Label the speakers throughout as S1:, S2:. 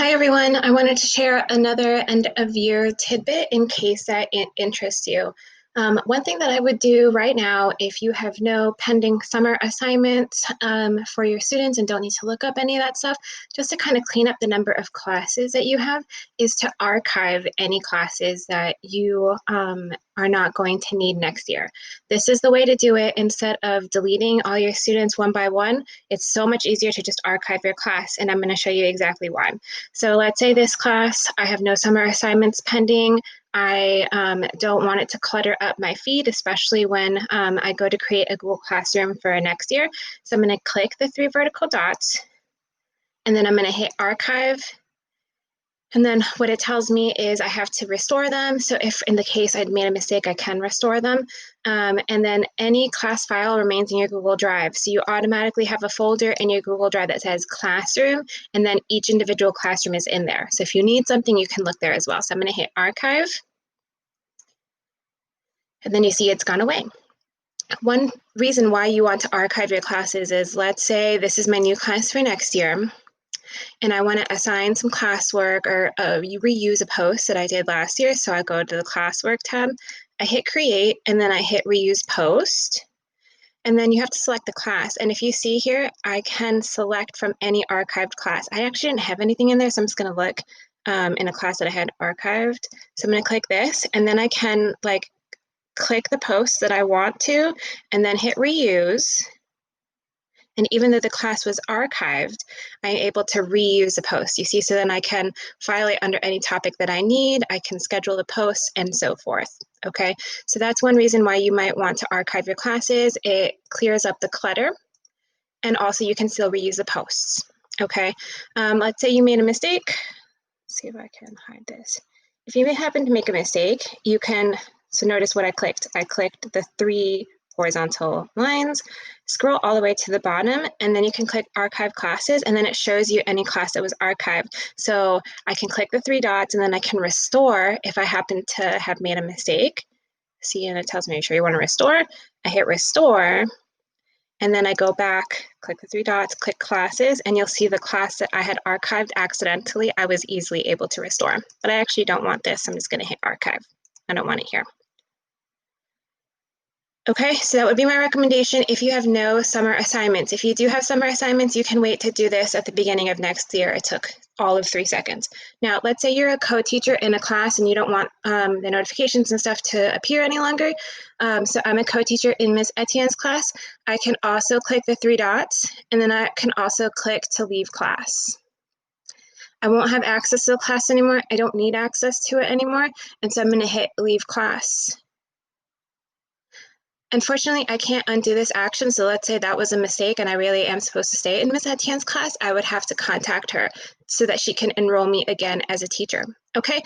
S1: Hi everyone, I wanted to share another end of year tidbit in case that it interests you. One thing that I would do right now, if you have no pending summer assignments for your students and don't need to look up any of that stuff, just to kind of clean up the number of classes that you have, is to archive any classes that you are not going to need next year. This is the way to do it. Instead of deleting all your students one by one, it's so much easier to just archive your class, and I'm going to show you exactly why. So let's say this class, I have no summer assignments pending. I don't want it to clutter up my feed, especially when I go to create a Google Classroom for next year. So I'm going to click the three vertical dots, and then I'm going to hit archive. And then what it tells me is I have to restore them. So if in the case I'd made a mistake, I can restore them. And then any class file remains in your Google Drive. So you automatically have a folder in your Google Drive that says classroom, and then each individual classroom is in there. So if you need something, you can look there as well. So I'm going to hit archive. And then you see it's gone away. One reason why you want to archive your classes is, let's say this is my new class for next year, and I want to assign some classwork or you reuse a post that I did last year. So I go to the classwork tab, I hit create, and then I hit reuse post. And then you have to select the class. And if you see here, I can select from any archived class. I actually didn't have anything in there, so I'm just going to look in a class that I had archived. So I'm going to click this, and then I can click the post that I want to, and then hit reuse. And even though the class was archived, I'm able to reuse the post. You see, so then I can file it under any topic that I need, I can schedule the post, and so forth. Okay, so that's one reason why you might want to archive your classes. It clears up the clutter, and also you can still reuse the posts. Okay, let's say you made a mistake. Let's see if I can hide this. If you happen to make a mistake, you can, so notice what I clicked. I clicked the three horizontal lines, scroll all the way to the bottom, and then you can click archive classes, and then it shows you any class that was archived. So I can click the three dots, and then I can restore if I happen to have made a mistake. See, and it tells me, are you sure you want to restore? I hit restore, and then I go back, click the three dots, click classes, and you'll see the class that I had archived accidentally, I was easily able to restore. But I actually don't want this. I'm just going to hit archive. I don't want it here. Okay, so that would be my recommendation if you have no summer assignments. If you do have summer assignments, you can wait to do this at the beginning of next year. It took all of 3 seconds. Now, let's say you're a co-teacher in a class and you don't want the notifications and stuff to appear any longer. So I'm a co-teacher in Ms. Etienne's class. I can also click the three dots, and then I can also click to leave class. I won't have access to the class anymore. I don't need access to it anymore. And so I'm going to hit leave class. Unfortunately, I can't undo this action. So let's say that was a mistake and I really am supposed to stay in Ms. Etienne's class. I would have to contact her so that she can enroll me again as a teacher. Okay,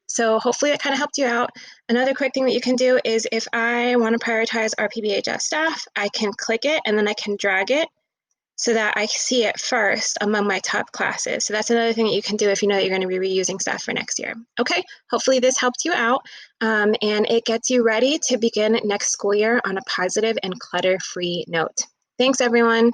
S1: so hopefully that kind of helped you out. Another quick thing that you can do is if I want to prioritize our PBHS staff, I can click it and then I can drag it so that I see it first among my top classes. So that's another thing that you can do if you know that you're going to be reusing stuff for next year. Okay, hopefully this helped you out, and it gets you ready to begin next school year on a positive and clutter-free note. Thanks, everyone.